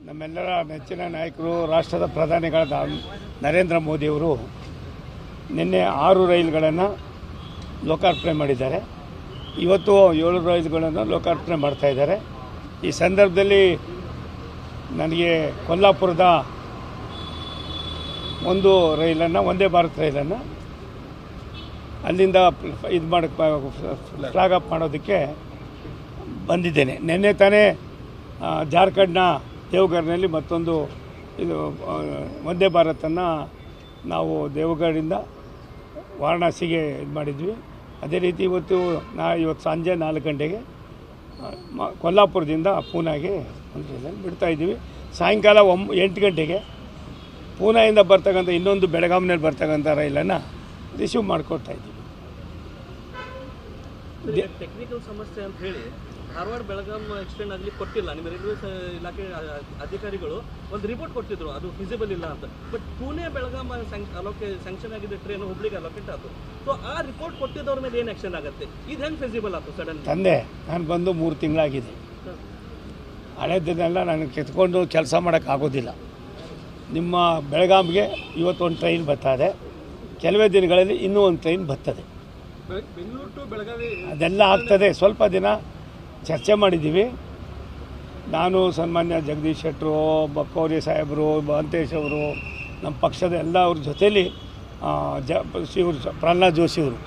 ನಮ್ಮೆಲ್ಲರ ನೆಚ್ಚಿನ ನಾಯಕರು ರಾಷ್ಟ್ರದ ಪ್ರಧಾನಿಗಳಾದ ನರೇಂದ್ರ ಮೋದಿಯವರು ನಿನ್ನೆ 6 ರೈಲುಗಳನ್ನು ಲೋಕಾರ್ಪಣೆ ಮಾಡಿದ್ದಾರೆ. ಇವತ್ತು 7 ರೈಲುಗಳನ್ನು ಲೋಕಾರ್ಪಣೆ ಮಾಡ್ತಾ ಇದ್ದಾರೆ. ಈ ಸಂದರ್ಭದಲ್ಲಿ ನನಗೆ ಕೊಲ್ಲಾಪುರದ ಒಂದು ರೈಲನ್ನು, ವಂದೇ ಭಾರತ್ ರೈಲನ್ನು ಅಲ್ಲಿಂದ ಇದು ಫ್ಲಾಗ್ ಅಪ್ ಮಾಡೋದಕ್ಕೆ ಬಂದಿದ್ದೇನೆ. ನಿನ್ನೆ ತಾನೇ ಜಾರ್ಖಂಡ್ನ ದೇವಘರ್ನಲ್ಲಿ ಮತ್ತೊಂದು ಇದು ವಂದೇ ಭಾರತನ್ನು ನಾವು ದೇವಗಢದಿಂದ ವಾರಣಾಸಿಗೆ ಇದು ಮಾಡಿದ್ವಿ. ಅದೇ ರೀತಿ ಇವತ್ತು ಸಂಜೆ 4 ಗಂಟೆಗೆ ಕೊಲ್ಲಾಪುರದಿಂದ ಪೂನಾಗೆ ಒಂದು ರೈಲನ್ನು ಬಿಡ್ತಾಯಿದ್ದೀವಿ. ಸಾಯಂಕಾಲ 8 ಗಂಟೆಗೆ ಪೂನಾಯಿಂದ ಬರ್ತಕ್ಕಂಥ ಇನ್ನೊಂದು ಬೆಳಗಾವಿನಲ್ಲಿ ಬರ್ತಕ್ಕಂಥ ರೈಲನ್ನು ರಿಸೀವ್ ಮಾಡಿಕೊಡ್ತಾ ಇದ್ದೀವಿ. ಟೆಕ್ನಿಕಲ್ ಸಮಸ್ಯೆ ಅಂತ ಹೇಳಿ ಧಾರವಾಡ ಬೆಳಗಾಂ ಎಕ್ಸ್ಟೆಂಡ್ ಆಗಲಿ ಕೊಟ್ಟಿಲ್ಲ. ನಿಮ್ಮ ರೈಲ್ವೆ ಇಲಾಖೆ ಅಧಿಕಾರಿಗಳು ಒಂದು ರಿಪೋರ್ಟ್ ಕೊಟ್ಟಿದ್ರು, ಅದು ಫಿಸಿಬಲ್ ಇಲ್ಲ ಅಂತ. ಬಟ್ ಪುಣೆ ಬೆಳಗಾಂ ಸ್ಯಾಂಕ್ಷನ್ ಆಗಿದೆ ಟ್ರೈನ್, ಹುಬ್ಳಿಗೆ ಅಲೋಕೇಟ್ ಆಯಿತು. ಸೊ ಆ ರಿಪೋರ್ಟ್ ಕೊಟ್ಟಿದ್ದವ್ರ ಮೇಲೆ ಏನು ಆ್ಯಕ್ಷನ್ ಆಗುತ್ತೆ? ಇದು ಹೆಂಗೆ ಫಿಸಿಬಲ್ ಆಯ್ತು ಸಡನ್? ತಂದೆ ನಾನು ಬಂದು 3 ತಿಂಗಳಾಗಿದೆ. ಹಳೆದನ್ನೆಲ್ಲ ನನಗೆ ಕೆತ್ಕೊಂಡು ಕೆಲಸ ಮಾಡೋಕ್ಕಾಗೋದಿಲ್ಲ. ನಿಮ್ಮ ಬೆಳಗಾಂಗೆ ಇವತ್ತೊಂದು ಟ್ರೈನ್ ಬರ್ತಾಯಿದೆ, ಕೆಲವೇ ದಿನಗಳಲ್ಲಿ ಇನ್ನೂ ಒಂದು ಟ್ರೈನ್ ಬರ್ತದೆ. ಬೆಂಗಳೂರು ಟು ಬೆಳಗಾವಿ ಅದೆಲ್ಲ ಆಗ್ತದೆ. ಸ್ವಲ್ಪ ದಿನ ಚರ್ಚೆ ಮಾಡಿದ್ದೀವಿ. ನಾನು, ಸನ್ಮಾನ್ಯ ಜಗದೀಶ್ ಶೆಟ್ಟರು, ಬಕ್ಕೌರಿ ಸಾಹೇಬರು, ಮಹಂತೇಶ್ ಅವರು, ನಮ್ಮ ಪಕ್ಷದ ಎಲ್ಲ ಅವ್ರ ಜೊತೆಯಲ್ಲಿ ಇವರು ಪ್ರಹ್ಲಾದ್ ಜೋಶಿ ಅವರು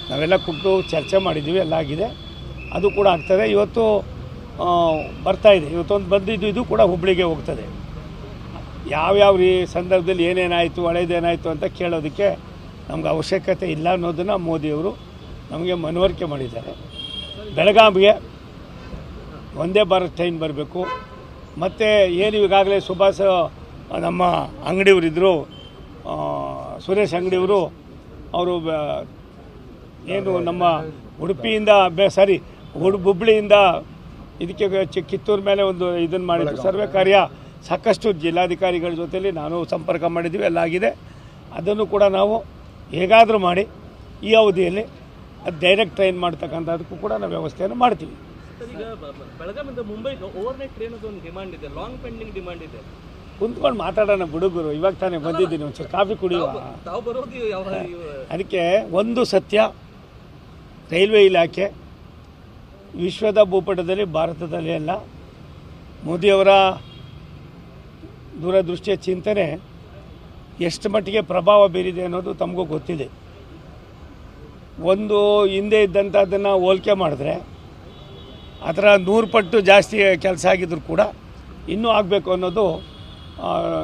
ನಾವೆಲ್ಲ ಕೂತು ಚರ್ಚೆ ಮಾಡಿದ್ದೀವಿ. ಎಲ್ಲ ಆಗಿದೆ, ಅದು ಕೂಡ ಆಗ್ತದೆ. ಇವತ್ತು ಬರ್ತಾಯಿದೆ. ಇವತ್ತೊಂದು ಬಂದಿದ್ದು, ಇದು ಕೂಡ ಹುಬ್ಳಿಗೆ ಹೋಗ್ತದೆ. ಯಾವ್ಯಾವ ಸಂದರ್ಭದಲ್ಲಿ ಏನೇನಾಯಿತು, ಹಳೇದೇನಾಯಿತು ಅಂತ ಕೇಳೋದಕ್ಕೆ ನಮ್ಗೆ ಅವಶ್ಯಕತೆ ಇಲ್ಲ ಅನ್ನೋದನ್ನು ಮೋದಿಯವರು ನಮಗೆ ಮನವರಿಕೆ ಮಾಡಿದ್ದಾರೆ. ಬೆಳಗಾವಿಗೆ ವಂದೇ ಭಾರತ್ ಟ್ರೈನ್ ಬರಬೇಕು. ಮತ್ತು ಏನು ಈಗಾಗಲೇ ಸುಭಾಷ್ ನಮ್ಮ ಅಂಗಡಿಯವರಿದ್ದರು, ಸುರೇಶ್ ಅಂಗಡಿಯವರು, ಅವರು ಏನು ನಮ್ಮ ಉಡುಪಿಯಿಂದ ಹುಬ್ಳಿಯಿಂದ ಇದಕ್ಕೆ ಕಿತ್ತೂರು ಮೇಲೆ ಒಂದು ಇದನ್ನು ಮಾಡಿದ್ರು ಸರ್ವೆ ಕಾರ್ಯ. ಸಾಕಷ್ಟು ಜಿಲ್ಲಾಧಿಕಾರಿಗಳ ಜೊತೆಯಲ್ಲಿ ನಾನು ಸಂಪರ್ಕ ಮಾಡಿದ್ದೀವಿ, ಎಲ್ಲ ಆಗಿದೆ. ಅದನ್ನು ಕೂಡ ನಾವು ಹೇಗಾದರೂ ಮಾಡಿ ಈ ಅವಧಿಯಲ್ಲಿ ಅದು ಡೈರೆಕ್ಟ್ ಟ್ರೈನ್ ಮಾಡ್ತಕ್ಕಂಥದಕ್ಕೂ ಕೂಡ ನಾವು ವ್ಯವಸ್ಥೆಯನ್ನು ಮಾಡ್ತೀವಿ. ಈಗ ಬೆಳಗಾವಿಯಿಂದ ಮುಂಬೈಗೆ ಓವರ್ನೈಟ್ ಟ್ರೈನ್ ಒಂದು ಡಿಮಾಂಡ್ ಇದೆ, ಲಾಂಗ್ ಪೆಂಡಿಂಗ್ ಡಿಮಾಂಡ್ ಇದೆ. ಕುಂತ್ಕೊಂಡು ಮಾತಾಡೋಣ ಹುಡುಗರು. ಇವಾಗ ತಾನೇ ಬಂದಿದ್ದೀನಿ, ಒಂಚೂರು ಕಾಫಿ ಕುಡಿಯುವ. ತಾವು ಬರೋದು ಯಾವ? ಅದಕ್ಕೆ ಒಂದು ಸತ್ಯ, ರೈಲ್ವೆ ಇಲಾಖೆ ವಿಶ್ವದ ಭೂಪಟದಲ್ಲಿ, ಭಾರತದಲ್ಲಿ ಅಲ್ಲ, ಮೋದಿಯವರ ದೂರದೃಷ್ಟಿಯ ಚಿಂತನೆ ಎಷ್ಟು ಮಟ್ಟಿಗೆ ಪ್ರಭಾವ ಬೀರಿದೆ ಅನ್ನೋದು ತಮಗೂ ಗೊತ್ತಿದೆ. ಒಂದು ಹಿಂದೆ ಇದ್ದಂಥದ್ದನ್ನು ಹೋಲಿಕೆ ಮಾಡಿದ್ರೆ ಅದರ 100 ಪಟ್ಟು ಜಾಸ್ತಿ ಕೆಲಸ ಆಗಿದ್ರು ಕೂಡ ಇನ್ನೂ ಆಗಬೇಕು ಅನ್ನೋದು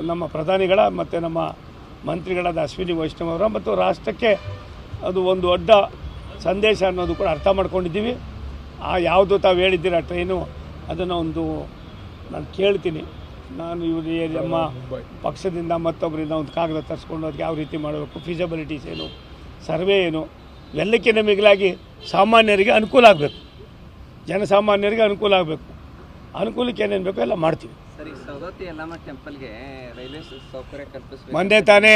ನಮ್ಮ ಪ್ರಧಾನಿಗಳ ಮತ್ತು ನಮ್ಮ ಮಂತ್ರಿಗಳಾದ ಅಶ್ವಿನಿ ವೈಷ್ಣವ್ ಅವರ ಮತ್ತು ರಾಷ್ಟ್ರಕ್ಕೆ ಅದು ಒಂದು ದೊಡ್ಡ ಸಂದೇಶ ಅನ್ನೋದು ಕೂಡ ಅರ್ಥ ಮಾಡ್ಕೊಂಡಿದ್ದೀವಿ. ಯಾವುದು ತಾವು ಹೇಳಿದ್ದೀರ ಟ್ರೈನು, ಅದನ್ನು ನಾನು ಕೇಳ್ತೀನಿ. ನಾನು ಇವರು ನಮ್ಮ ಪಕ್ಷದಿಂದ ಮತ್ತೊಬ್ಬರಿಂದ ಒಂದು ಕಾಗದ ತರಿಸ್ಕೊಂಡು ಅದಕ್ಕೆ ಯಾವ ರೀತಿ ಮಾಡಬೇಕು, ಫಿಸಿಬಿಲಿಟೀಸ್ ಏನು, ಸರ್ವೆ ಏನು, ಎಲ್ಲಕ್ಕಿಂತ ಮಿಗಿಲಾಗಿ ಸಾಮಾನ್ಯರಿಗೆ ಅನುಕೂಲ ಆಗಬೇಕು, ಜನಸಾಮಾನ್ಯರಿಗೆ ಅನುಕೂಲ ಆಗಬೇಕು. ಅನುಕೂಲಕ್ಕೆ ಏನೇನು ಬೇಕೋ ಎಲ್ಲ ಮಾಡ್ತೀವಿ. ಸರಿ, ಸವದತ್ತಿ ಯಲ್ಲಮ್ಮ ಟೆಂಪಲ್ಗೆ ರೈಲ್ವೆ ಸೌಕರ್ಯ ಕಲ್ಪಿಸಬೇಕು. ಮೊನ್ನೆ ತಾನೇ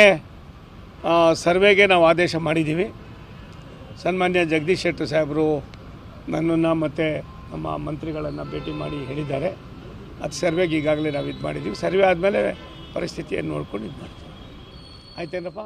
ಸರ್ವೆಗೆ ನಾವು ಆದೇಶ ಮಾಡಿದ್ದೀವಿ. ಸನ್ಮಾನ್ಯ ಜಗದೀಶ್ ಶೆಟ್ಟರ್ ಸಾಹೇಬರು ನನ್ನನ್ನು ಮತ್ತು ನಮ್ಮ ಮಂತ್ರಿಗಳನ್ನು ಭೇಟಿ ಮಾಡಿ ಹೇಳಿದ್ದಾರೆ. ಅದು ಸರ್ವೆಗೆ ಈಗಾಗಲೇ ನಾವು ಇದು ಮಾಡಿದ್ದೀವಿ. ಸರ್ವೆ ಆದಮೇಲೆ ಪರಿಸ್ಥಿತಿಯನ್ನು ನೋಡ್ಕೊಂಡು ಇದು ಮಾಡ್ತೀವಿ. ಆಯ್ತೇನಪ್ಪ?